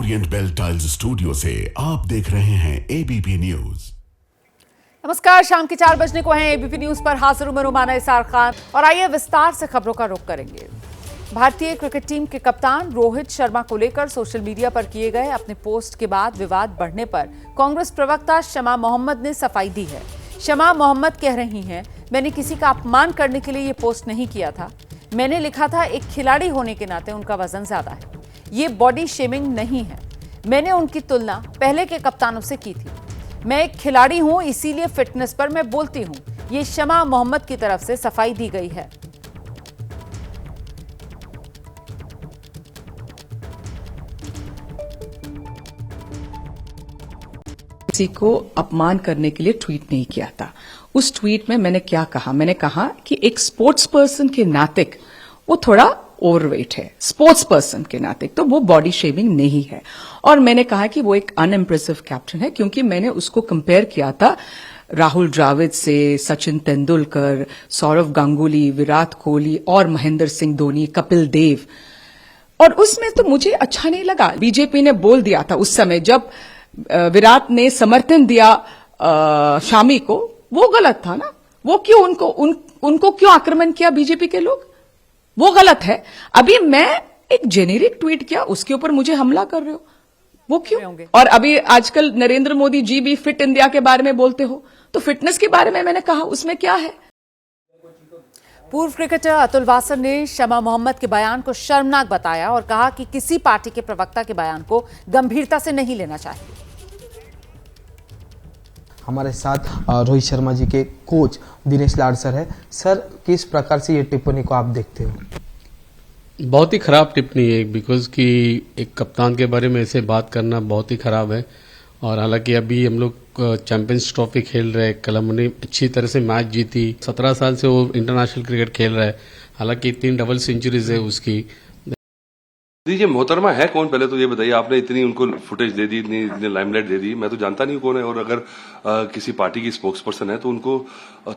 Orient bell tiles studio से आप देख रहे हैं एबीपी न्यूज। नमस्कार, शाम के 4 बजने को हैं। एबीपी न्यूज पर हाजिर हूं मैं रुमाना इसार खान और आइए विस्तार से खबरों का रुख करेंगे। भारतीय क्रिकेट टीम के कप्तान रोहित शर्मा को लेकर सोशल मीडिया पर किए गए अपने पोस्ट के बाद विवाद बढ़ने पर कांग्रेस प्रवक्ता शमा मोहम्मद ने सफाई दी है। शमा मोहम्मद कह रही हैं, मैंने किसी का अपमान करने के लिए ये पोस्ट नहीं किया था। मैंने लिखा था एक खिलाड़ी होने के नाते उनका वजन ज्यादा है। ये बॉडी शेमिंग नहीं है। मैंने उनकी तुलना पहले के कप्तानों से की थी। मैं एक खिलाड़ी हूं, इसीलिए फिटनेस पर मैं बोलती हूं। ये शमा मोहम्मद की तरफ से सफाई दी गई है। किसी को अपमान करने के लिए ट्वीट नहीं किया था। उस ट्वीट में मैंने क्या कहा? मैंने कहा कि एक स्पोर्ट्स पर्सन के नाते वो थोड़ा ओवरवेट है। स्पोर्ट्स पर्सन के नाते तो वो बॉडी शेमिंग नहीं है। और मैंने कहा कि वो एक अनइम्प्रेसिव कैप्टन है, क्योंकि मैंने उसको कंपेयर किया था राहुल द्रविड़ से, सचिन तेंदुलकर, सौरव गांगुली, विराट कोहली और महेंद्र सिंह धोनी, कपिल देव। और उसमें तो मुझे अच्छा नहीं लगा। बीजेपी ने बोल दिया था उस समय जब विराट ने समर्थन दिया शामी को, वो गलत था ना। वो क्यों उनको क्यों आक्रमण किया बीजेपी के लोग? वो गलत है। अभी मैं एक जेनेरिक ट्वीट किया, उसके ऊपर मुझे हमला कर रहे हो, वो क्यों? और अभी आजकल नरेंद्र मोदी जी भी फिट इंडिया के बारे में बोलते हो, तो फिटनेस के बारे में मैंने कहा, उसमें क्या है? पूर्व क्रिकेटर अतुल वासन ने शमा मोहम्मद के बयान को शर्मनाक बताया और कहा कि किसी पार्टी के प्रवक्ता के बयान को गंभीरता से नहीं लेना चाहिए। हमारे साथ रोहित शर्मा जी के कोच दिनेश लाड सर है। सर, किस प्रकार से ये टिप्पणी को आप देखते हो? बहुत ही खराब टिप्पणी है, बिकॉज कि एक कप्तान के बारे में ऐसे बात करना बहुत ही खराब है। और हालांकि अभी हम लोग चैंपियंस ट्रॉफी खेल रहे हैं, कल हमने अच्छी तरह से मैच जीती। 17 साल से वो इंटरनेशनल क्रिकेट खेल रहा है। हालांकि 3 डबल सेंचुरीज है उसकी। दीजिए, मोहतरमा है कौन, पहले तो ये बताइए। आपने इतनी उनको फुटेज दे दी, इतनी लाइमलाइट दे दी, मैं तो जानता नहीं कौन है। और अगर किसी पार्टी की स्पोक्स पर्सन है तो उनको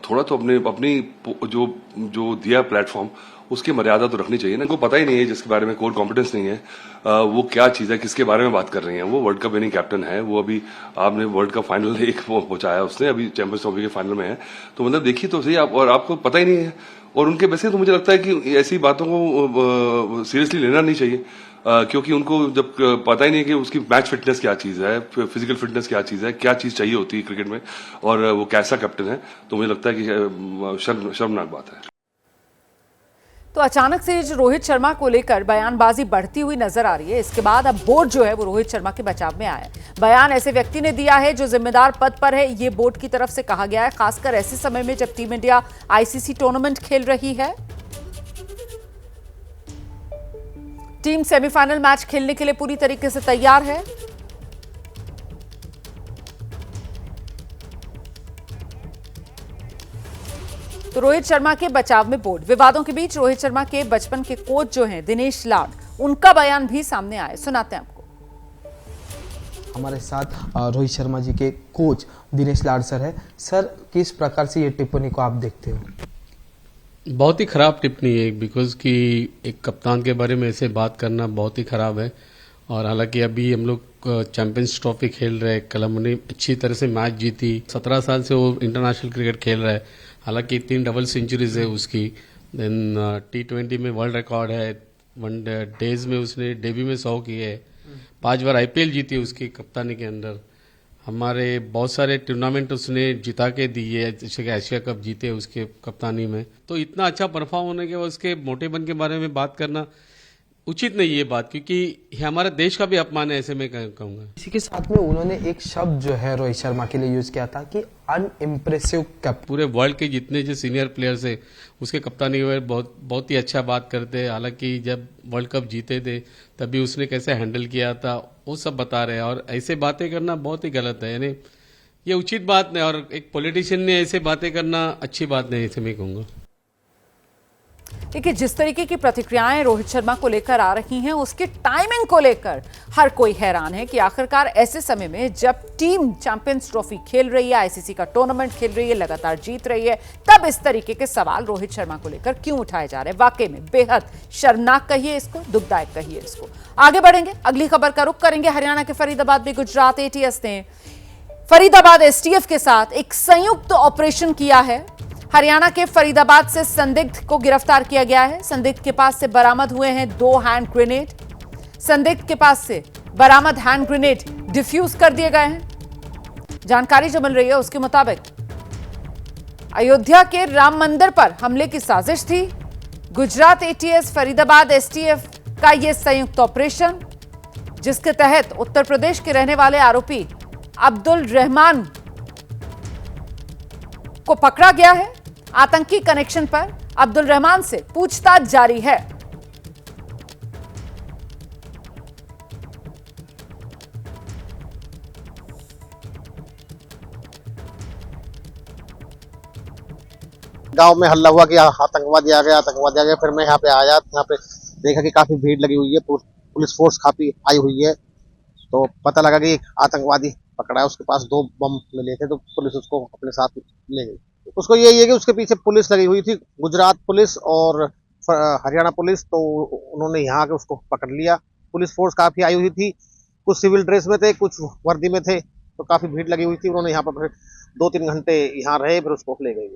थोड़ा तो अपनी जो दिया प्लेटफॉर्म, उसकी मर्यादा तो रखनी चाहिए ना। उनको पता ही नहीं है, जिसके बारे में कोई कॉम्पिटेंस नहीं है, वो क्या चीज है, किसके बारे में बात कर रही हैं। वो वर्ल्ड कप विनिंग कैप्टन है। वो अभी आपने वर्ल्ड कप फाइनल एक पहुंचाया उसने, अभी चैंपियंस ट्रॉफी के फाइनल में है। तो मतलब देखिए तो सही आप, और आपको पता ही नहीं है। और उनके वैसे तो मुझे लगता है कि ऐसी बातों को सीरियसली लेना नहीं चाहिए, क्योंकि उनको जब पता ही नहीं है कि उसकी मैच फिटनेस क्या चीज है, फिजिकल फिटनेस क्या चीज है, क्या चीज चाहिए होती है क्रिकेट में, और वो कैसा कैप्टन है। तो मुझे लगता है कि शर्मनाक बात है। तो अचानक से जो रोहित शर्मा को लेकर बयानबाजी बढ़ती हुई नजर आ रही है। इसके बाद अब बोर्ड जो है वो रोहित शर्मा के बचाव में आया है। बयान ऐसे व्यक्ति ने दिया है जो जिम्मेदार पद पर है, ये बोर्ड की तरफ से कहा गया है, खासकर ऐसे समय में जब टीम इंडिया आईसीसी टूर्नामेंट खेल रही है। टीम सेमीफाइनल मैच खेलने के लिए पूरी तरीके से तैयार है। तो रोहित शर्मा के बचाव में बोर्ड। विवादों के बीच रोहित शर्मा के बचपन के कोच जो हैं दिनेश लाड, उनका बयान भी सामने आया, सुनाते हैं आपको। हमारे साथ रोहित शर्मा जी के कोच दिनेश लाड सर है। सर, किस प्रकार से ये टिप्पणी को आप देखते हो? बहुत ही खराब टिप्पणी है, बिकॉज कि एक कप्तान के बारे में ऐसे बात करना बहुत ही खराब है। और हालांकि अभी हम लोग चैंपियंस ट्रॉफी खेल रहे हैं, कल हमने अच्छी तरह से मैच जीती। 17 साल से वो इंटरनेशनल क्रिकेट खेल रहा है। हालांकि 3 डबल सेंचुरीज है उसकी। देन T20 में वर्ल्ड रिकॉर्ड है। 1 डेज में उसने डेब्यू में 100 किए है। 5 बार IPL जीती उसकी कप्तानी के अंदर। हमारे बहुत सारे टूर्नामेंट उसने जिता के दिए, जैसे कि एशिया कप जीते उसके कप्तानी में। तो इतना अच्छा परफॉर्म होने के बाद उसके मोटेपन के बारे में बात करना उचित नहीं ये बात, क्योंकि ये हमारे देश का भी अपमान है, ऐसे में कहूंगा। इसी के साथ में उन्होंने एक शब्द जो है रोहित शर्मा के लिए यूज किया था कि अनइम्प्रेसिव कैप्टन। पूरे वर्ल्ड के जितने जो सीनियर प्लेयर्स है उसके कप्तानी हुए बहुत ही अच्छा बात करते हैं। हालांकि जब वर्ल्ड कप जीते थे तभी उसने कैसे हैंडल किया था वो सब बता रहे हैं। और ऐसे बातें करना बहुत ही गलत है, यानी ये उचित बात नहीं। और एक पॉलिटिशियन ने ऐसे बातें करना अच्छी बात नहीं, ऐसे मैं कहूँगा। देखिए, जिस तरीके की प्रतिक्रियाएं रोहित शर्मा को लेकर आ रही हैं, उसकी टाइमिंग को लेकर हर कोई हैरान है कि आखिरकार ऐसे समय में जब टीम चैंपियंस ट्रॉफी खेल रही है, आईसीसी का टूर्नामेंट खेल रही है, लगातार जीत रही है, तब इस तरीके के सवाल रोहित शर्मा को लेकर क्यों उठाए जा रहे हैं। वाकई में बेहद शर्मनाक कहिए इसको, दुखदायक कहिए इसको। आगे बढ़ेंगे, अगली खबर का रुख करेंगे। हरियाणा के फरीदाबाद में गुजरात एटीएस ने फरीदाबाद एसटीएफ के साथ एक संयुक्त ऑपरेशन किया है। हरियाणा के फरीदाबाद से संदिग्ध को गिरफ्तार किया गया है। संदिग्ध के पास से बरामद हुए हैं 2 हैंड ग्रेनेड। संदिग्ध के पास से बरामद हैंड ग्रेनेड डिफ्यूज कर दिए गए हैं। जानकारी जो मिल रही है उसके मुताबिक अयोध्या के राम मंदिर पर हमले की साजिश थी। गुजरात एटीएस फरीदाबाद एसटीएफ का यह संयुक्त ऑपरेशन, जिसके तहत उत्तर प्रदेश के रहने वाले आरोपी अब्दुल रहमान को पकड़ा गया है। आतंकी कनेक्शन पर अब्दुल रहमान से पूछताछ जारी है। गांव में हल्ला हुआ कि आतंकवादी आ गया, आतंकवादी आ गया। फिर मैं यहाँ पे आया, यहाँ पे देखा कि काफी भीड़ लगी हुई है, पुलिस फोर्स काफी आई हुई है। तो पता लगा कि एक आतंकवादी पकड़ा है, उसके पास 2 बम मिले थे, तो पुलिस उसको अपने साथ ले गई। उसको यही है कि उसके पीछे पुलिस लगी हुई थी, गुजरात पुलिस और हरियाणा पुलिस, तो उन्होंने यहाँ आके उसको पकड़ लिया। पुलिस फोर्स काफी आई हुई थी, कुछ सिविल ड्रेस में थे, कुछ वर्दी में थे, तो काफी भीड़ लगी हुई थी। उन्होंने यहाँ पर 2-3 घंटे यहाँ रहे, फिर उसको ले गए।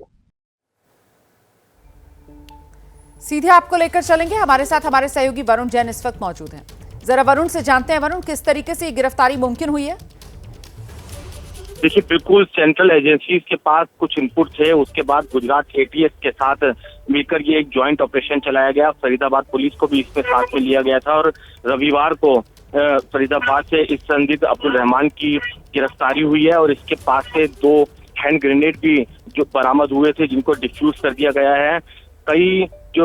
सीधे आपको लेकर चलेंगे, हमारे साथ हमारे सहयोगी वरुण जैन इस वक्त मौजूद हैं। जरा वरुण से जानते हैं, वरुण, किस तरीके से ये गिरफ्तारी मुमकिन हुई है? देखिए, बिल्कुल सेंट्रल एजेंसीज के पास कुछ इनपुट थे, उसके बाद गुजरात एटीएस के साथ मिलकर ये एक ज्वाइंट ऑपरेशन चलाया गया। फरीदाबाद पुलिस को भी इसमें साथ में लिया गया था और रविवार को फरीदाबाद से इस संदिग्ध अब्दुल रहमान की गिरफ्तारी हुई है और इसके पास से 2 हैंड ग्रेनेड भी जो बरामद हुए थे, जिनको डिफ्यूज कर दिया गया है। कई जो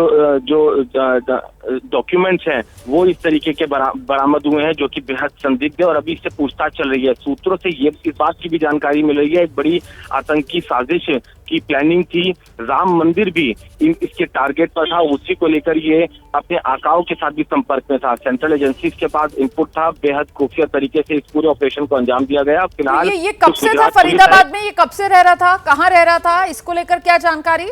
डॉक्यूमेंट्स हैं वो इस तरीके के बरामद हुए हैं जो कि बेहद संदिग्ध है और अभी इससे पूछताछ चल रही है। सूत्रों से ये इस बात की भी जानकारी मिल रही है, एक बड़ी आतंकी साजिश की प्लानिंग थी। राम मंदिर भी इसके टारगेट पर था, उसी को लेकर ये अपने आकाओं के साथ भी संपर्क में था। सेंट्रल एजेंसीज के पास इनपुट था, बेहद खुफिया तरीके से इस पूरे ऑपरेशन को अंजाम दिया गया। फिलहाल ये कब से था फरीदाबाद में? ये कब से रह रहा था, कहाँ रह रहा था, इसको लेकर क्या जानकारी?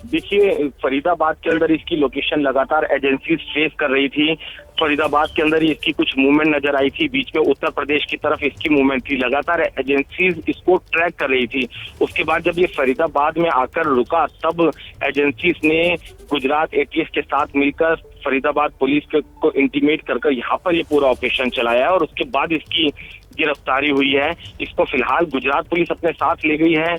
देखिए, फरीदाबाद के अंदर इसकी लोकेशन लगातार एजेंसीज ट्रेस कर रही थी। फरीदाबाद के अंदर इसकी कुछ मूवमेंट नजर आई थी, बीच में उत्तर प्रदेश की तरफ इसकी मूवमेंट थी, लगातार एजेंसीज इसको ट्रैक कर रही थी। उसके बाद जब ये फरीदाबाद में आकर रुका, तब एजेंसीज ने गुजरात एटीएस के साथ मिलकर फरीदाबाद पुलिस को इंटीमेट कर यहाँ पर ये पूरा ऑपरेशन चलाया है और उसके बाद इसकी गिरफ्तारी हुई है। इसको फिलहाल गुजरात पुलिस अपने साथ ले गई है।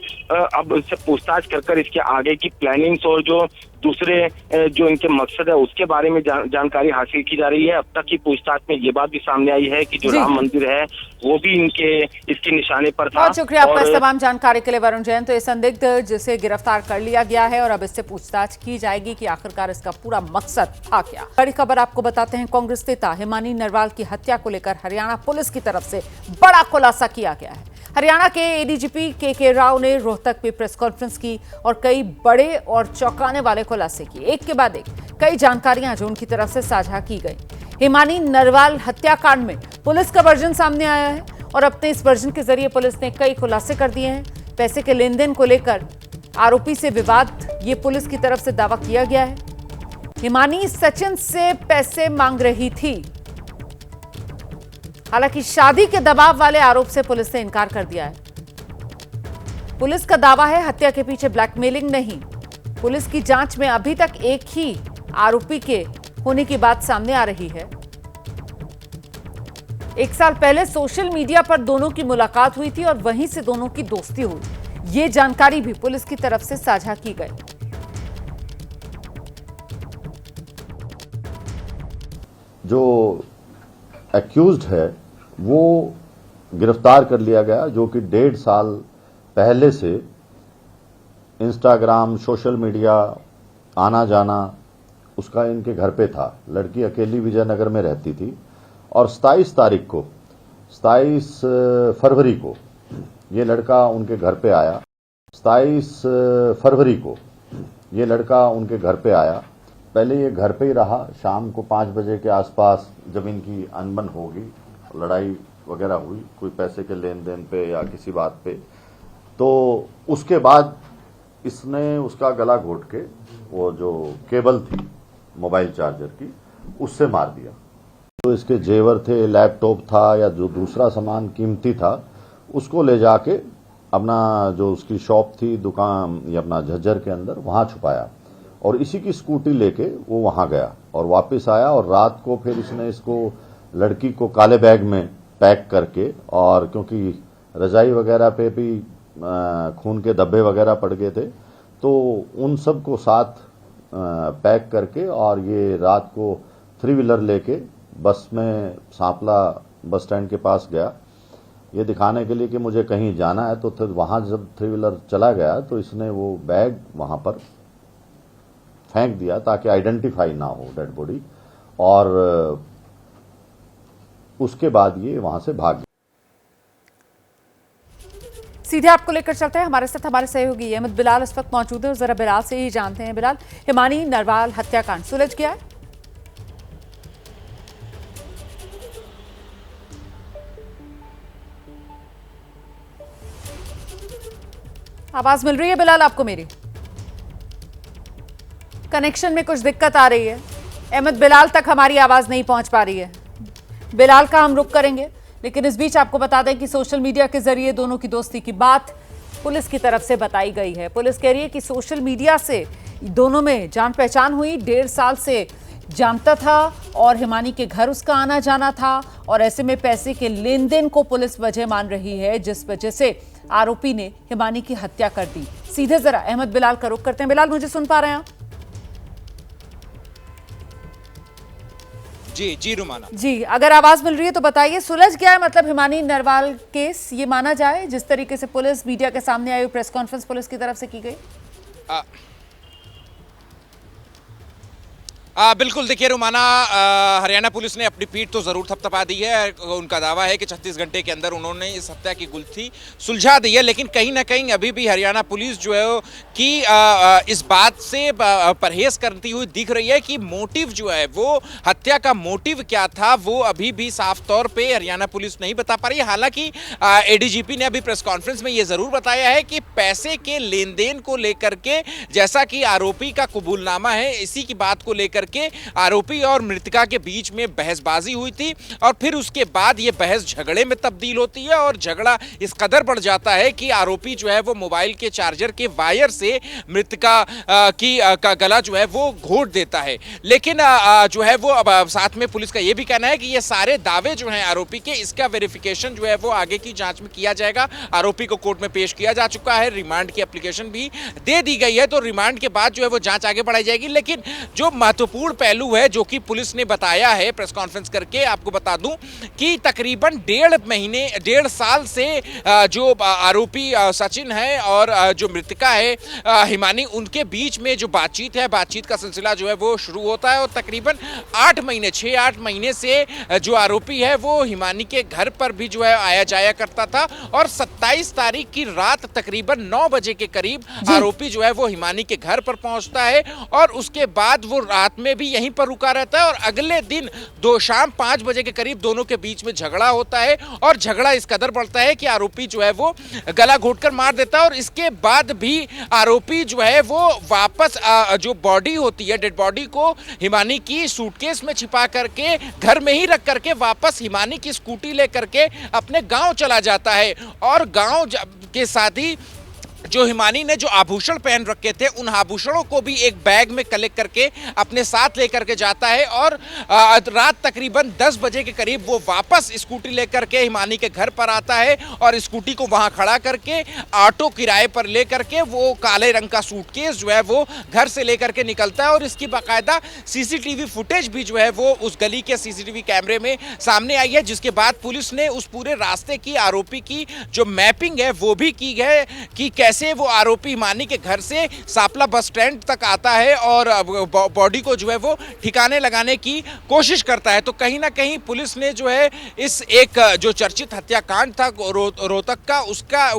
अब इससे पूछताछ कर इसके आगे की प्लानिंग्स और जो दूसरे जो इनके मकसद है उसके बारे में जानकारी हासिल की जा रही है। अब तक की पूछताछ में ये बात भी सामने आई है कि जो राम मंदिर है वो भी इसके निशाने पर था। बहुत शुक्रिया आपका इस तमाम जानकारी के लिए वरुण जैन। तो ये संदिग्ध जिसे गिरफ्तार कर लिया गया है और अब इससे पूछताछ की जाएगी कि आखिरकार इसका पूरा मकसद था क्या। बड़ी खबर आपको बताते हैं, कांग्रेस नेता हिमानी नरवाल की हत्या को लेकर हरियाणा पुलिस की तरफ से बड़ा खुलासा किया गया है। हरियाणा के एडीजीपी के राव ने रोहतक में प्रेस कॉन्फ्रेंस की और कई बड़े और चौंकाने वाले खुलासे किए। एक के बाद एक कई जानकारियां जो उनकी तरफ से साझा की गई। हिमानी नरवाल हत्याकांड में पुलिस का वर्जन सामने आया है और अपने इस वर्जन के जरिए पुलिस ने कई खुलासे कर दिए हैं। पैसे के लेन देन को लेकर आरोपी से विवाद, ये पुलिस की तरफ से दावा किया गया है। हिमानी सचिन से पैसे मांग रही थी, हालांकि शादी के दबाव वाले आरोप से पुलिस ने इनकार कर दिया है। पुलिस का दावा है हत्या के पीछे ब्लैकमेलिंग नहीं। पुलिस की जांच में अभी तक एक ही आरोपी के होने की बात सामने आ रही है। 1 साल पहले सोशल मीडिया पर दोनों की मुलाकात हुई थी और वहीं से दोनों की दोस्ती हुई। ये जानकारी भी पुलिस की तरफ से साझा की गई। जो एक्यूज्ड है वो गिरफ्तार कर लिया गया, जो कि 1.5 साल पहले से इंस्टाग्राम, सोशल मीडिया आना जाना उसका इनके घर पे था। लड़की अकेली विजयनगर में रहती थी और 27 फरवरी को ये लड़का उनके घर पे आया। 27 फरवरी को ये लड़का उनके घर पे आया। पहले ये घर पे ही रहा, शाम को 5 बजे के आसपास जब इनकी अनबन होगी, लड़ाई वगैरह हुई कोई पैसे के लेन देन पे या किसी बात पे, तो उसके बाद इसने उसका गला घोट के वो जो केबल थी मोबाइल चार्जर की उससे मार दिया। तो इसके जेवर थे, लैपटॉप था या जो दूसरा सामान कीमती था, उसको ले जाके अपना जो उसकी शॉप थी दुकान या अपना झज्जर के अंदर वहां छुपाया और इसी की स्कूटी लेके वो वहां गया और वापस आया। और रात को फिर इसने इसको लड़की को काले बैग में पैक करके, और क्योंकि रजाई वगैरह पे भी खून के धब्बे वगैरह पड़ गए थे, तो उन सब को साथ पैक करके और ये रात को 3 व्हीलर लेके बस में सांपला बस स्टैंड के पास गया, ये दिखाने के लिए कि मुझे कहीं जाना है। तो फिर वहां जब 3 व्हीलर चला गया तो इसने वो बैग वहां पर फेंक दिया ताकि आइडेंटिफाई ना हो डेड बॉडी, और उसके बाद ये वहां से भाग गया। सीधे आपको लेकर चलते हैं, हमारे साथ हमारे सहयोगी अहमद बिलाल इस वक्त मौजूद है और जरा बिलाल से ही जानते हैं। बिलाल, हिमानी नरवाल हत्याकांड सुलझ गया है? आवाज मिल रही है बिलाल आपको? मेरी कनेक्शन में कुछ दिक्कत आ रही है। अहमद बिलाल तक हमारी आवाज नहीं पहुंच पा रही है। बिलाल का हम रुख करेंगे, लेकिन इस बीच आपको बता दें कि सोशल मीडिया के जरिए दोनों की दोस्ती की बात पुलिस की तरफ से बताई गई है। पुलिस कह रही है कि सोशल मीडिया से दोनों में जान पहचान हुई, 1.5 साल से जानता था और हिमानी के घर उसका आना जाना था, और ऐसे में पैसे के लेन देन को पुलिस वजह मान रही है जिस वजह से आरोपी ने हिमानी की हत्या कर दी। सीधे जरा अहमद बिलाल का रुख करते हैं। बिलाल, मुझे सुन पा रहे हैं? जी रुमाना जी, अगर आवाज मिल रही है तो बताइए, सुलझ गया है मतलब हिमानी नरवाल केस, ये माना जाए जिस तरीके से पुलिस मीडिया के सामने आई, प्रेस कॉन्फ्रेंस पुलिस की तरफ से की गई? बिल्कुल, देखिए रुमाना, हरियाणा पुलिस ने अपनी पीठ तो जरूर थपथपा दी है। उनका दावा है कि 36 घंटे के अंदर उन्होंने इस हत्या की गुत्थी सुलझा दी है, लेकिन कहीं ना कहीं अभी भी हरियाणा पुलिस जो है कि इस बात से परहेज करती हुई दिख रही है कि मोटिव जो है वो, हत्या का मोटिव क्या था, वो अभी भी साफ तौर पे हरियाणा पुलिस नहीं बता पा रही है। हालांकि एडीजीपी ने अभी प्रेस कॉन्फ्रेंस में ये जरूर बताया है कि पैसे के लेन देन को लेकर के, जैसा कि आरोपी का कबूलनामा है, इसी की बात को लेकर के आरोपी और मृतका के बीच में बहसबाजी हुई थी, और फिर उसके बाद ये बहस झगड़े में तब्दील होती है और झगड़ा इस कदर बढ़ जाता है कि आरोपी जो है वो मोबाइल के चार्जर के वायर से मृतका का गला जो है वो घोट देता है। लेकिन जो है वो अब साथ में पुलिस का ये भी कहना है कि ये सारे दावे जो हैं आरोपी के, इसका वेरिफिकेशन जो है वो आगे की जांच में किया जाएगा। आरोपी को कोर्ट में पेश किया जा चुका है, रिमांड की एप्लीकेशन भी दे दी गई है, तो रिमांड के बाद जो है वो जांच आगे बढ़ाई जाएगी। लेकिन जो महत्वपूर्ण पहलू है जो कि पुलिस ने बताया है प्रेस कॉन्फ्रेंस करके, आपको बता दूं कि तकरीबन 1.5 साल से जो आरोपी सचिन है और जो मृतका है हिमानी, उनके बीच में जो बातचीत है, बातचीत का सिलसिला जो है वो शुरू होता है, और तकरीबन 6-8 महीने से जो आरोपी है वो हिमानी के घर पर भी जो है आया जाया करता था, और 27 तारीख की रात तकरीबन 9 बजे के करीब आरोपी जो है वो हिमानी के घर पर पहुंचता है, और उसके बाद वो रात में भी यहीं पर रुका रहता है, और अगले दिन शाम 5 बजे के करीब दोनों के बीच में झगड़ा होता है, और झगड़ा इस कदर बढ़ता है कि आरोपी जो है वो गला घोटकर मार देता है। और इसके बाद भी आरोपी जो है वो वापस जो बॉडी होती है, डेड बॉडी को हिमानी की सूटकेस में छिपा करके घर में ही रख करके वापस हिमानी की स्कूटी लेकर के अपने गांव चला जाता है, और गांव के साथ ही जो हिमानी ने जो आभूषण पहन रखे थे, उन आभूषणों को भी एक बैग में कलेक्ट करके अपने साथ लेकर के जाता है, और रात तकरीबन 10 बजे के करीब वो वापस स्कूटी लेकर के हिमानी के घर पर आता है, और स्कूटी को वहां खड़ा करके ऑटो किराए पर लेकर के वो काले रंग का सूटकेस जो है वो घर से लेकर के निकलता है। और इसकी बाकायदा सीसीटीवी फुटेज भी जो है वो उस गली के सीसीटीवी कैमरे में सामने आई है, जिसके बाद पुलिस ने उस पूरे रास्ते की, आरोपी की जो मैपिंग है वो भी की है कि कैसे वो आरोपी हिमानी के घर से सापला बस स्टैंड तक आता है और बॉडी को जो है वो ठिकाने लगाने की कोशिश करता है। तो कहीं ना कहीं पुलिस ने जो है इस एक जो चर्चित हत्याकांड था रोहतक का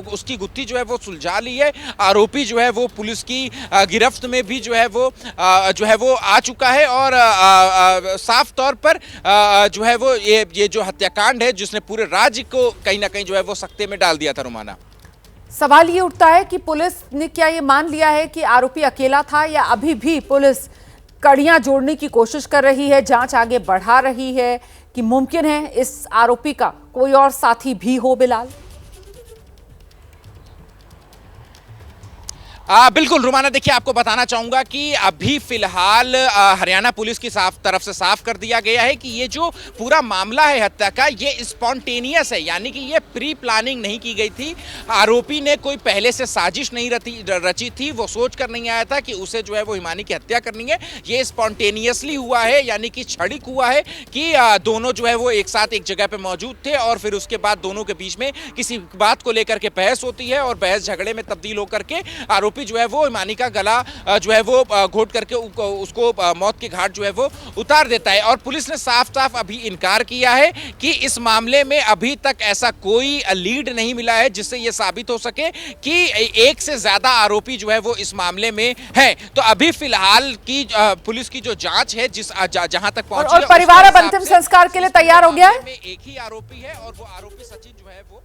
उसकी गुत्थी जो है वो सुलझा ली है। आरोपी जो है वो पुलिस की गिरफ्त में भी जो है वो आ चुका है और साफ तौर पर जो है वो ये जो हत्याकांड है जिसने पूरे राज्य को कहीं ना कहीं जो है वो सकते में डाल दिया था। रुमाना, सवाल ये उठता है कि पुलिस ने क्या ये मान लिया है कि आरोपी अकेला था या अभी भी पुलिस कड़ियां जोड़ने की कोशिश कर रही है, जांच आगे बढ़ा रही है कि मुमकिन है इस आरोपी का कोई और साथी भी हो। बिलाल, बिल्कुल रुमाना, देखिए आपको बताना चाहूंगा कि अभी फिलहाल हरियाणा पुलिस की तरफ से साफ कर दिया गया है कि ये जो पूरा मामला है हत्या का, ये स्पॉन्टेनियस है, यानी कि ये प्री प्लानिंग नहीं की गई थी। आरोपी ने कोई पहले से साजिश नहीं रची थी, वो सोच कर नहीं आया था कि उसे जो है वो हिमानी की हत्या करनी है। ये स्पॉन्टेनियसली हुआ है, यानी कि क्षणिक हुआ है कि दोनों जो है वो एक साथ एक जगह पे मौजूद थे और फिर उसके बाद दोनों के बीच में किसी बात को लेकर के बहस होती है और बहस झगड़े में तब्दील होकर के आरोपी जो है वो हिमानी का गला जो है वो घोट करके उसको मौत के घाट जो है वो उतार देता है। और पुलिस ने साफ साफ अभी इनकार किया है कि इस मामले में अभी तक ऐसा कोई लीड नहीं मिला है जिससे ये साबित हो सके कि एक से ज्यादा आरोपी जो है वो इस मामले में है। तो अभी फिलहाल की पुलिस की जो जांच है जहां तक पहुंची और परिवार अब अंतिम संस्कार के लिए तैयार हो गया है। एक ही आरोपी है और वो आरोपी सचिन जो है वो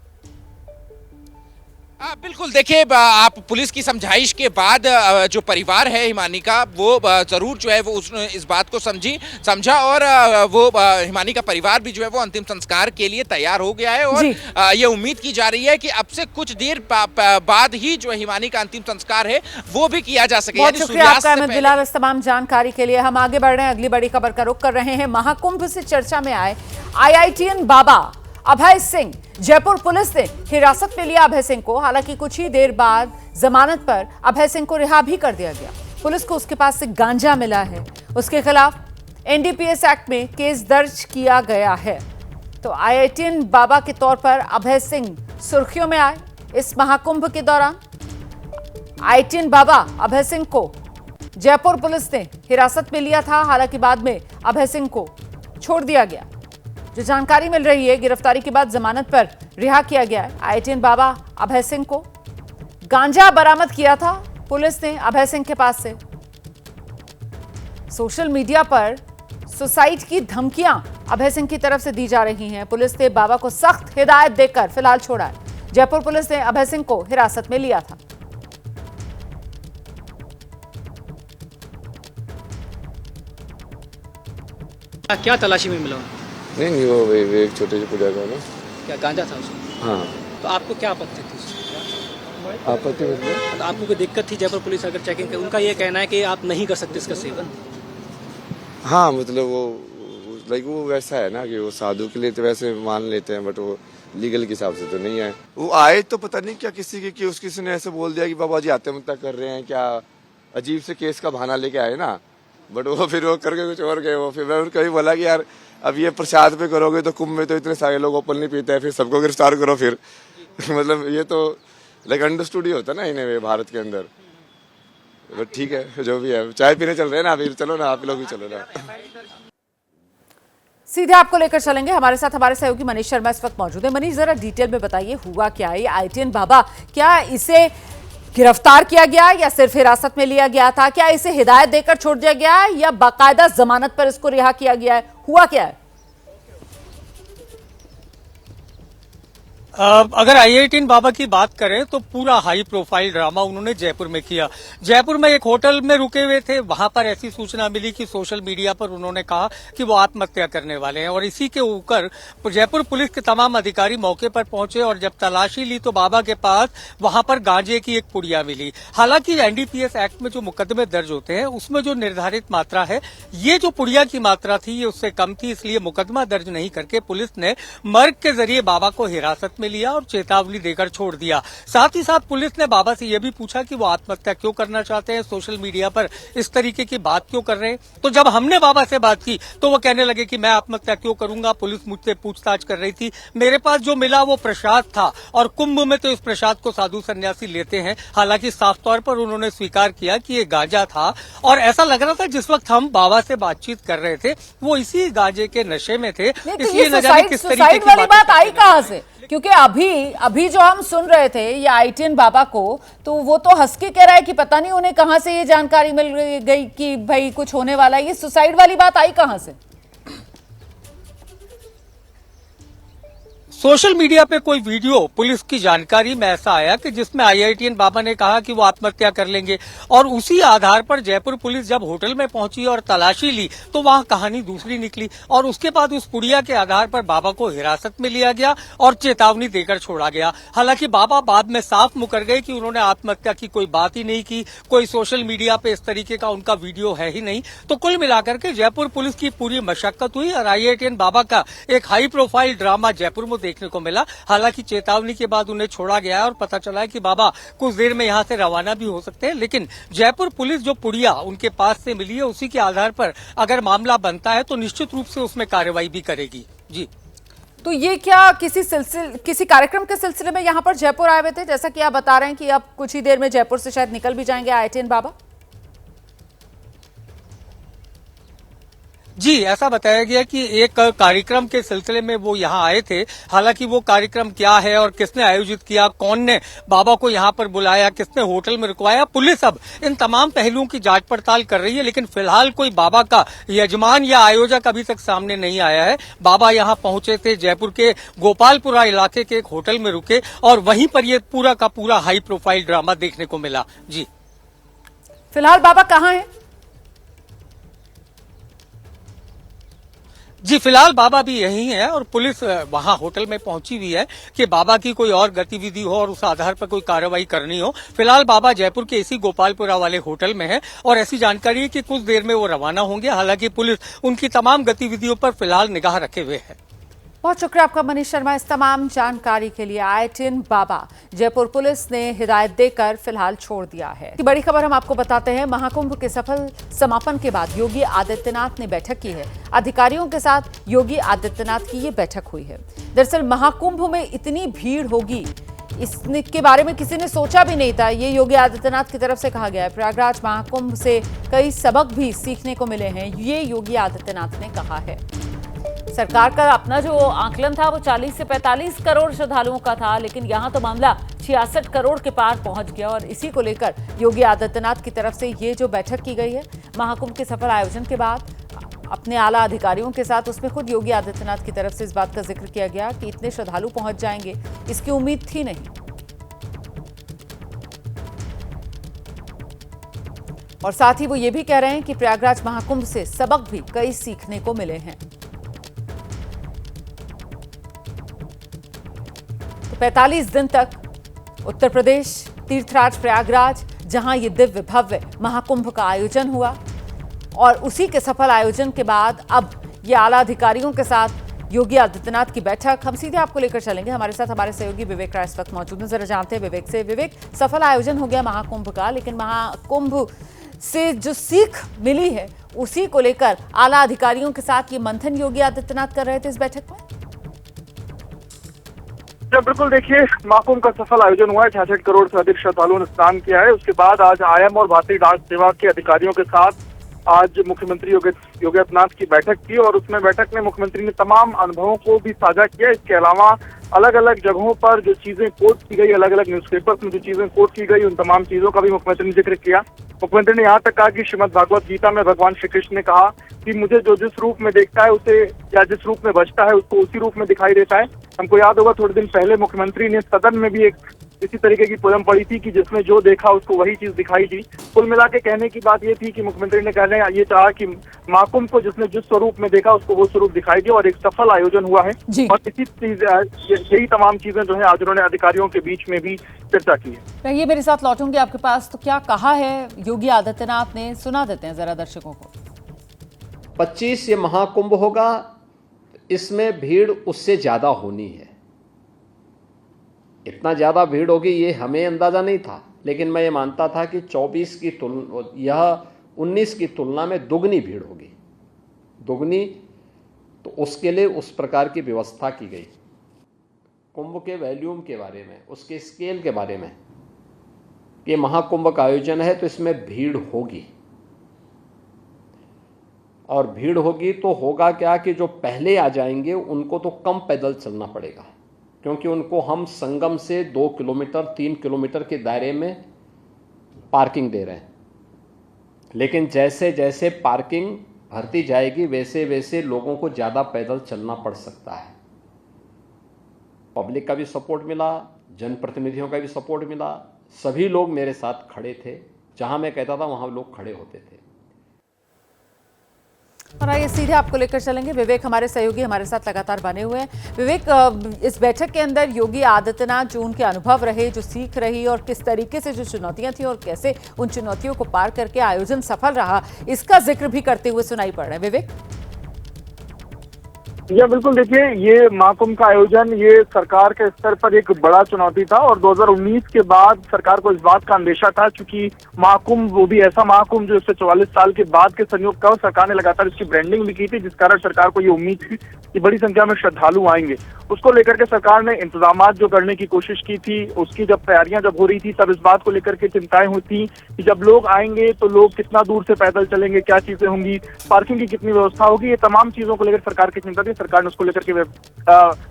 बिल्कुल, देखिए आप पुलिस की समझाइश के बाद जो परिवार है हिमानी का वो जरूर जो है वो उसने इस बात को समझा और वो हिमानी का परिवार भी जो है वो अंतिम संस्कार के लिए तैयार हो गया है और ये उम्मीद की जा रही है कि अब से कुछ देर बाद ही जो हिमानी का अंतिम संस्कार है वो भी किया जा सके। बहुत शुक्रिया आपका अहमद बिलाल इस तमाम जानकारी के लिए। हम आगे बढ़ रहे हैं, अगली बड़ी खबर का रुख कर रहे हैं। महाकुंभ से चर्चा में आए IITian बाबा अभय सिंह, जयपुर पुलिस ने हिरासत में लिया अभय सिंह को। हालांकि कुछ ही देर बाद जमानत पर अभय सिंह को रिहा भी कर दिया गया। पुलिस को उसके पास से गांजा मिला है, उसके खिलाफ NDPS एक्ट में केस दर्ज किया गया है। तो IITian बाबा के तौर पर अभय सिंह सुर्खियों में आए इस महाकुंभ के दौरान। IITian बाबा अभय सिंह को जयपुर पुलिस ने हिरासत में लिया था, हालांकि बाद में अभय सिंह को छोड़ दिया गया। जो जानकारी मिल रही है, गिरफ्तारी के बाद जमानत पर रिहा किया गया है। IITian बाबा अभय सिंह को गांजा बरामद किया था पुलिस ने अभय सिंह के पास से। सोशल मीडिया पर सुसाइड की धमकियां अभय सिंह की तरफ से दी जा रही हैं। पुलिस ने बाबा को सख्त हिदायत देकर फिलहाल छोड़ा है। जयपुर पुलिस ने अभय सिंह को हिरासत में लिया था। क्या तलाशी में मिला? नहीं, वो एक छोटे से पूजा का ना, क्या गांजा था उसमें? हाँ। तो आपको क्या आपत्ति थी? आपत्ति मतलब तो आपको कोई दिक्कत थी? जयपुर पुलिस अगर चेकिंग कर, उनका ये कहना है कि आप नहीं कर सकते इसका सेवन। हाँ, मतलब वो लाइक वो वैसा है ना कि वो साधु के लिए तो वैसे मान लेते हैं, बट वो लीगल के हिसाब से तो नहीं आए। वो आए तो पता नहीं क्या किसी ने ऐसे बोल दिया कि बाबा जी आत्महत्या कर रहे हैं, क्या अजीब से केस का बहाना लेके आए ना, बट वो फिर वो करके कुछ और गए। वो फिर मैं उनको बोला कि यार अब ये प्रसाद पे करोगे तो कुंभ में तो इतने सारे लोग ओपनली पीते हैं, फिर सबको गिरफ्तार करो फिर मतलब ये तो लाइक अंडरस्टूड ही होता है ना इन्हें भारत के अंदर। बट ठीक है, जो भी है, चाय पीने चल रहे हैं ना, फिर चलो ना, आप लोग भी चलो ना। सीधे आपको लेकर चलेंगे, हमारे साथ हमारे सहयोगी मनीष शर्मा इस वक्त मौजूद है। मनीष, जरा डिटेल में बताइए हुआ क्या है? IITian बाबा, क्या इसे गिरफ्तार किया गया या सिर्फ हिरासत में लिया गया था? क्या इसे हिदायत देकर छोड़ दिया गया है या बाकायदा जमानत पर इसको रिहा किया गया है? हुआ क्या है? अगर IITian बाबा की बात करें तो पूरा हाई प्रोफाइल ड्रामा उन्होंने जयपुर में किया। जयपुर में एक होटल में रुके हुए थे, वहां पर ऐसी सूचना मिली कि सोशल मीडिया पर उन्होंने कहा कि वो आत्महत्या करने वाले हैं और इसी के ऊपर जयपुर पुलिस के तमाम अधिकारी मौके पर पहुंचे और जब तलाशी ली तो बाबा के पास वहां पर गांजे की एक पुड़िया मिली। हालांकि NDPS एक्ट में जो मुकदमे दर्ज होते हैं उसमें जो निर्धारित मात्रा है, ये जो पुड़िया की मात्रा थी ये उससे कम थी, इसलिए मुकदमा दर्ज नहीं करके पुलिस ने मर्ग के जरिए बाबा को हिरासत में लिया और चेतावनी देकर छोड़ दिया। साथ ही साथ पुलिस ने बाबा से यह भी पूछा कि वो आत्महत्या क्यों करना चाहते हैं, सोशल मीडिया पर इस तरीके की बात क्यों कर रहे हैं। तो जब हमने बाबा से बात की तो वो कहने लगे कि मैं आत्महत्या क्यों करूंगा, पुलिस मुझसे पूछताछ कर रही थी, मेरे पास जो मिला वो प्रसाद था और कुंभ में तो इस प्रसाद को साधु सन्यासी लेते हैं। हालांकि साफ तौर पर उन्होंने स्वीकार किया कि ये गांजा था और ऐसा लग रहा था जिस वक्त हम बाबा से बातचीत कर रहे थे वो इसी गांजे के नशे में थे। इसलिए न जाने किस तरीके की वाली बात आई कहां से, क्योंकि अभी जो हम सुन रहे थे ये ITN बाबा को, तो वो तो हंस के कह रहा है कि पता नहीं उन्हें कहां से ये जानकारी मिल गई कि भाई कुछ होने वाला है। ये सुसाइड वाली बात आई कहां से? सोशल मीडिया पे कोई वीडियो पुलिस की जानकारी में ऐसा आया कि जिसमें IITN बाबा ने कहा कि वो आत्महत्या कर लेंगे और उसी आधार पर जयपुर पुलिस जब होटल में पहुंची और तलाशी ली तो वहां कहानी दूसरी निकली और उसके बाद उस पुड़िया के आधार पर बाबा को हिरासत में लिया गया और चेतावनी देकर छोड़ा गया। हालांकि बाबा बाद में साफ मुकर गए कि उन्होंने आत्महत्या की कोई बात ही नहीं की, कोई सोशल मीडिया पे इस तरीके का उनका वीडियो है ही नहीं। तो कुल मिलाकर के जयपुर पुलिस की पूरी मशक्कत हुई और IITN बाबा का एक हाई प्रोफाइल ड्रामा जयपुर में देखने को मिला। हालांकि चेतावनी के बाद उन्हें छोड़ा गया है और पता चला है कि बाबा कुछ देर में यहां से रवाना भी हो सकते हैं। लेकिन जयपुर पुलिस जो पुड़िया उनके पास से मिली है उसी के आधार पर अगर मामला बनता है तो निश्चित रूप से उसमें कार्रवाई भी करेगी। जी, तो ये क्या किसी कार्यक्रम के सिलसिले में यहाँ पर जयपुर आए हुए थे, जैसा कि आप बता रहे हैं कि अब कुछ ही देर में जयपुर से शायद निकल भी जाएंगे IITN बाबा? जी, ऐसा बताया गया कि एक कार्यक्रम के सिलसिले में वो यहाँ आए थे। हालांकि वो कार्यक्रम क्या है और किसने आयोजित किया, कौन ने बाबा को यहाँ पर बुलाया, किसने होटल में रुकवाया, पुलिस अब इन तमाम पहलुओं की जांच पड़ताल कर रही है। लेकिन फिलहाल कोई बाबा का यजमान या आयोजक अभी तक सामने नहीं आया है। बाबा यहाँ पहुंचे थे, जयपुर के गोपालपुरा इलाके के एक होटल में रुके और वहीं पर ये पूरा का पूरा हाई प्रोफाइल ड्रामा देखने को मिला। जी, फिलहाल बाबा कहाँ हैं? जी, फिलहाल बाबा भी यही है और पुलिस वहां होटल में पहुंची हुई है कि बाबा की कोई और गतिविधि हो और उस आधार पर कोई कार्रवाई करनी हो। फिलहाल बाबा जयपुर के इसी गोपालपुरा वाले होटल में है और ऐसी जानकारी है कि कुछ देर में वो रवाना होंगे। हालांकि पुलिस उनकी तमाम गतिविधियों पर फिलहाल निगाह रखे हुए है। बहुत शुक्रिया आपका मनीष शर्मा इस तमाम जानकारी के लिए। IITN बाबा जयपुर पुलिस ने हिदायत देकर फिलहाल छोड़ दिया है। बड़ी खबर हम आपको बताते हैं, महाकुंभ के सफल समापन के बाद योगी आदित्यनाथ ने बैठक की है। अधिकारियों के साथ योगी आदित्यनाथ की ये बैठक हुई है। दरअसल महाकुंभ में इतनी भीड़ होगी इसके बारे में किसी ने सोचा भी नहीं था, ये योगी आदित्यनाथ की तरफ से कहा गया है। प्रयागराज महाकुंभ से कई सबक भी सीखने को मिले हैं, ये योगी आदित्यनाथ ने कहा है। सरकार का अपना जो आकलन था वो 40 से 45 करोड़ श्रद्धालुओं का था, लेकिन यहां तो मामला 66 करोड़ के पार पहुंच गया और इसी को लेकर योगी आदित्यनाथ की तरफ से ये जो बैठक की गई है महाकुंभ के सफल आयोजन के बाद अपने आला अधिकारियों के साथ, उसमें खुद योगी आदित्यनाथ की तरफ से इस बात का जिक्र किया गया कि इतने श्रद्धालु पहुंच जाएंगे, इसकी उम्मीद थी नहीं। और साथ ही वो ये भी कह रहे हैं कि प्रयागराज महाकुंभ से सबक भी कई सीखने को मिले हैं। तो 45 दिन तक उत्तर प्रदेश तीर्थराज प्रयागराज, जहां ये दिव्य भव्य महाकुंभ का आयोजन हुआ और उसी के सफल आयोजन के बाद अब ये आला अधिकारियों के साथ योगी आदित्यनाथ की बैठक हम सीधे आपको लेकर चलेंगे। हमारे साथ हमारे सहयोगी विवेक राय इस वक्त मौजूद हैं, जरा जानते हैं विवेक से। विवेक, सफल आयोजन हो गया महाकुंभ का, लेकिन महाकुंभ से जो सीख मिली है उसी को लेकर आला अधिकारियों के साथ ये मंथन योगी आदित्यनाथ कर रहे थे इस बैठक में। बिल्कुल, देखिए महाकुंभ का सफल आयोजन हुआ है, 66 करोड़ से अधिक श्रद्धालुओं ने स्नान किया है। उसके बाद आज IIM और भारतीय डाक सेवा के अधिकारियों के साथ आज मुख्यमंत्री योगी आदित्यनाथ की बैठक की और उसमें बैठक में मुख्यमंत्री ने तमाम अनुभवों को भी साझा किया। इसके अलावा अलग अलग जगहों पर जो चीजें कोट की गई, अलग अलग न्यूज़पेपर्स में जो चीजें कोट की गई, उन तमाम चीजों का भी मुख्यमंत्री ने जिक्र किया। मुख्यमंत्री ने यहाँ तक कहा कि श्रीमद् भागवत गीता में भगवान श्री कृष्ण ने कहा कि मुझे जो जिस रूप में देखता है उसे, या जिस रूप में बचता है उसको उसी रूप में दिखाई देता है। हमको याद होगा थोड़े दिन पहले मुख्यमंत्री ने सदन में भी एक इसी तरीके की पोयम पढ़ी थी कि जिसमें जो देखा उसको वही चीज दिखाई दी। कुल मिला के कहने की बात ये थी कि मुख्यमंत्री ने कहने ये चाहा कि महाकुंभ को जिसने जिस स्वरूप में देखा उसको वो स्वरूप दिखाई दिया और एक सफल आयोजन हुआ है। और इसी चीज यही तमाम चीजें जो है आज उन्होंने अधिकारियों के बीच में भी चर्चा की है। ये मेरे साथ लौटूंगी आपके पास, तो क्या कहा है योगी आदित्यनाथ ने, सुना देते हैं जरा दर्शकों को। 25 ये महाकुंभ होगा, इसमें भीड़ उससे ज्यादा होनी है। इतना ज़्यादा भीड़ होगी ये हमें अंदाज़ा नहीं था, लेकिन मैं ये मानता था कि 24 की तुलना यह 19 की तुलना में दुगनी भीड़ होगी, दुगनी। तो उसके लिए उस प्रकार की व्यवस्था की गई। कुंभ के वॉल्यूम के बारे में, उसके स्केल के बारे में, ये महाकुंभ का आयोजन है तो इसमें भीड़ होगी, और भीड़ होगी तो होगा क्या कि जो पहले आ जाएंगे उनको तो कम पैदल चलना पड़ेगा, क्योंकि उनको हम संगम से 2 किलोमीटर 3 किलोमीटर के दायरे में पार्किंग दे रहे हैं। लेकिन जैसे जैसे पार्किंग भरती जाएगी वैसे वैसे लोगों को ज़्यादा पैदल चलना पड़ सकता है। पब्लिक का भी सपोर्ट मिला, जनप्रतिनिधियों का भी सपोर्ट मिला, सभी लोग मेरे साथ खड़े थे, जहां मैं कहता था वहां लोग खड़े होते थे। और आइए सीधे आपको लेकर चलेंगे, विवेक हमारे सहयोगी हमारे साथ लगातार बने हुए हैं। विवेक, इस बैठक के अंदर योगी आदित्यनाथ जो उनके अनुभव रहे, जो सीख रही और किस तरीके से जो चुनौतियां थी और कैसे उन चुनौतियों को पार करके आयोजन सफल रहा, इसका जिक्र भी करते हुए सुनाई पड़ रहा है। विवेक या बिल्कुल, देखिए ये महाकुंभ का आयोजन ये सरकार के स्तर पर एक बड़ा चुनौती था और 2019 के बाद सरकार को इस बात का अंदेशा था, क्योंकि महाकुंभ वो भी ऐसा महाकुंभ जो इससे 44 साल के बाद के संयोग का, सरकार ने लगातार इसकी ब्रांडिंग भी की थी, जिस कारण सरकार को ये उम्मीद थी कि बड़ी संख्या में श्रद्धालु आएंगे। उसको लेकर के सरकार ने इंतजाम जो करने की कोशिश की थी, उसकी जब तैयारियां जब हो रही थी तब इस बात को लेकर के चिंताएं हुई थी कि जब लोग आएंगे तो लोग कितना दूर से पैदल चलेंगे, क्या चीजें होंगी, पार्किंग की कितनी व्यवस्था होगी, ये तमाम चीजों को लेकर सरकार की चिंता थी। सरकार ने उसको लेकर के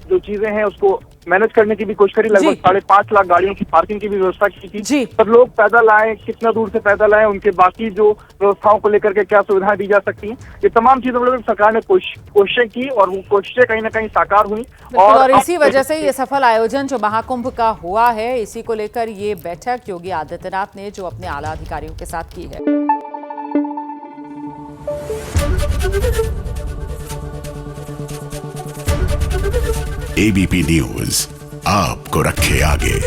जो चीजें हैं उसको मैनेज करने की भी कोशिश करी। लगभग 5.5 लाख गाड़ियों की पार्किंग की भी व्यवस्था की थी। पर लोग पैदल आए, कितना दूर से पैदल आए, उनके बाकी जो व्यवस्थाओं को लेकर के क्या सुविधाएं दी जा सकती हैं, ये तमाम चीजों को लेकर सरकार ने कोशिशें की और वो कोशिशें कहीं ना कहीं साकार हुई। और इसी वजह से ये सफल आयोजन जो महाकुंभ का हुआ है, इसी को लेकर ये बैठक योगी आदित्यनाथ ने जो अपने आला अधिकारियों के साथ की है। एबीपी न्यूज आपको रखे आगे।